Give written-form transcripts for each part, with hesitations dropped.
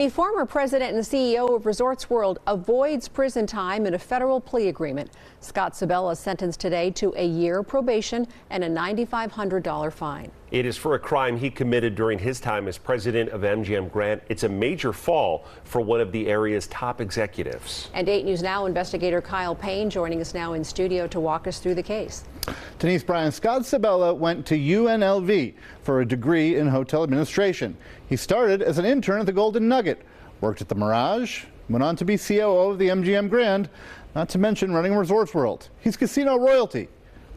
A former president and CEO of Resorts World avoids prison time in a federal plea agreement. Scott Sabella sentenced today to a year probation and a $9,500 fine. It is for a crime he committed during his time as president of MGM Grand. It's a major fall for one of the area's top executives. And 8 News Now investigator Kyle Payne joining us now in studio to walk us through the case. Denise Bryan, Scott Sabella went to UNLV for a degree in hotel administration. He started as an intern at the Golden Nugget, worked at the Mirage, went on to be COO of the MGM Grand, not to mention running Resorts World. He's casino royalty,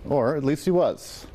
or at least he was.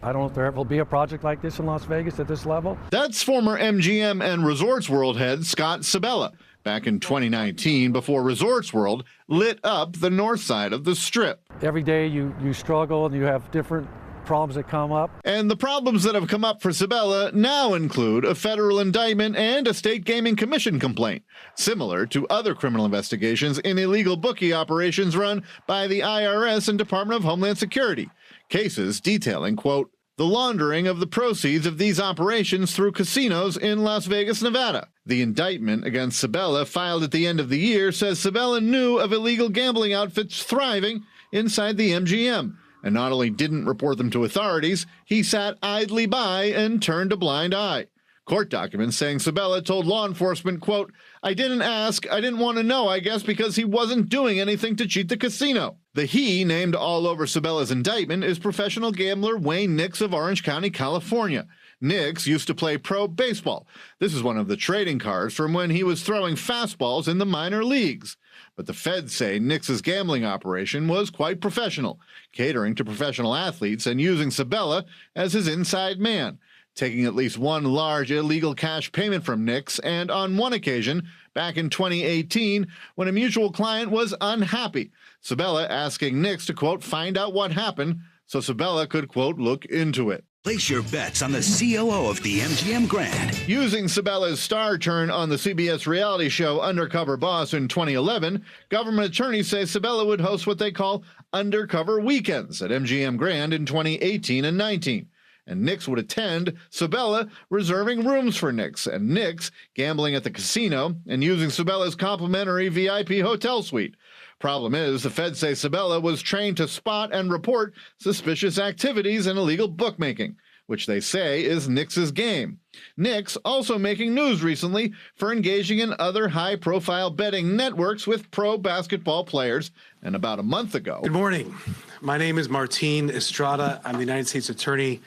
I don't know if there ever will be a project like this in Las Vegas at this level. That's former MGM and Resorts World head Scott Sabella back in 2019 before Resorts World lit up the north side of the Strip. Every day you struggle and you have different problems that come up. And the problems that have come up for Sabella now include a federal indictment and a state gaming commission complaint, similar to other criminal investigations in illegal bookie operations run by the IRS and Department of Homeland Security. Cases detailing, quote, the laundering of the proceeds of these operations through casinos in Las Vegas, Nevada. The indictment against Sabella filed at the end of the year says Sabella knew of illegal gambling outfits thriving inside the MGM, and not only didn't report them to authorities, he sat idly by and turned a blind eye. Court documents saying Sabella told law enforcement, quote, I didn't ask, I didn't want to know, I guess, because he wasn't doing anything to cheat the casino. The he named all over Sabella's indictment is professional gambler Wayne Nix of Orange County, California. Nix used to play pro baseball. This is one of the trading cards from when he was throwing fastballs in the minor leagues. But the feds say Nix's gambling operation was quite professional, catering to professional athletes and using Sabella as his inside man, taking at least one large illegal cash payment from Nix, and on one occasion, back in 2018, when a mutual client was unhappy, Sabella asking Nix to, quote, find out what happened so Sabella could, quote, look into it. Place your bets on the COO of the MGM Grand. Using Sabella's star turn on the CBS reality show Undercover Boss in 2011, government attorneys say Sabella would host what they call undercover weekends at MGM Grand in 2018 and 19. And Nix would attend, Sabella reserving rooms for Nix, and Nix gambling at the casino and using Sabella's complimentary VIP hotel suite. Problem is, the feds say Sabella was trained to spot and report suspicious activities and illegal bookmaking, which they say is Nix's game. Nix also making news recently for engaging in other high-profile betting networks with pro basketball players, and about a month ago. Good morning. My name is Martin Estrada. I'm the United States Attorney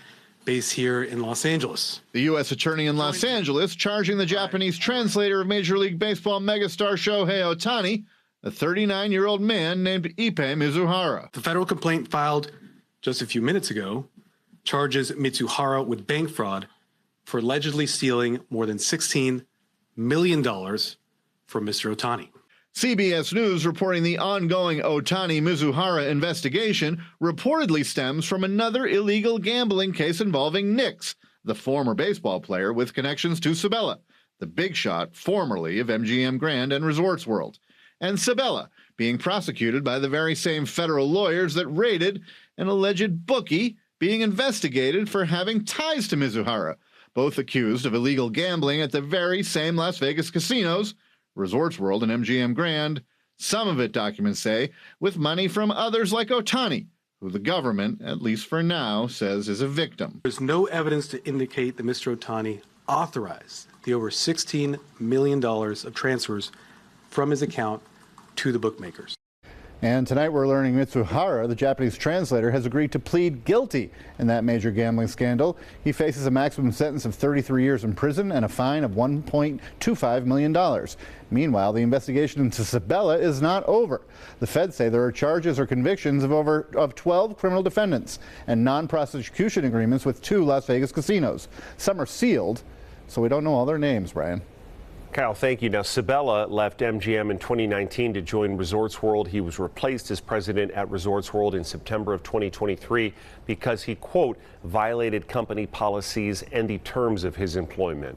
based here in Los Angeles. The U.S. Attorney in Los Angeles charging the Japanese translator of Major League Baseball megastar Shohei Ohtani, a 39-year-old man named Ippei Mizuhara. The federal complaint filed just a few minutes ago charges Mitsuhara with bank fraud for allegedly stealing more than $16 million from Mr. Ohtani. CBS News reporting the ongoing Ohtani-Mizuhara investigation reportedly stems from another illegal gambling case involving Nix, the former baseball player with connections to Sabella, the big shot formerly of MGM Grand and Resorts World, and Sabella being prosecuted by the very same federal lawyers that raided an alleged bookie being investigated for having ties to Mizuhara, both accused of illegal gambling at the very same Las Vegas casinos, Resorts World and MGM Grand, some of it, documents say, with money from others like Ohtani, who the government, at least for now, says is a victim. There's no evidence to indicate that Mr. Ohtani authorized the over $16 million of transfers from his account to the bookmakers. And tonight we're learning Mitsuhara, the Japanese translator, has agreed to plead guilty in that major gambling scandal. He faces a maximum sentence of 33 years in prison and a fine of $1.25 million. Meanwhile, the investigation into Sabella is not over. The feds say there are charges or convictions of 12 criminal defendants and non-prosecution agreements with 2 Las Vegas casinos. Some are sealed, so we don't know all their names, Brian. Kyle, thank you. Now, Sabella left MGM in 2019 to join Resorts World. He was replaced as president at Resorts World in September of 2023 because he, quote, violated company policies and the terms of his employment.